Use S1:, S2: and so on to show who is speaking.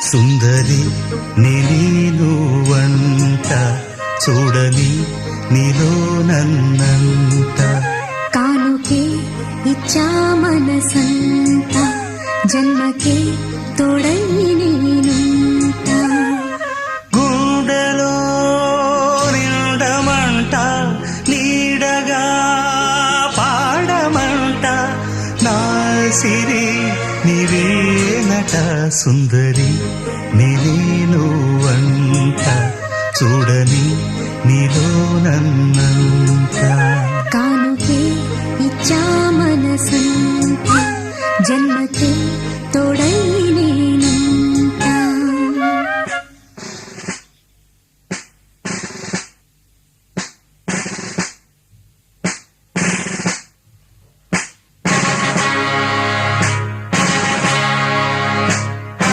S1: సుందరి నీనువంట చూడని నీలో నన్నంట
S2: కానుకే ఇచ్చా మనసంత జన్మకే తోడై నేనుంట
S1: గుండెలో నిండమంట నీడగా పాడమంట నా సిరి నీవేనట సుందరి నీనువంట చూడని నీలో నన్నంత
S2: కానుకే ఇచ్చా మనసంత జన్మకే తోడై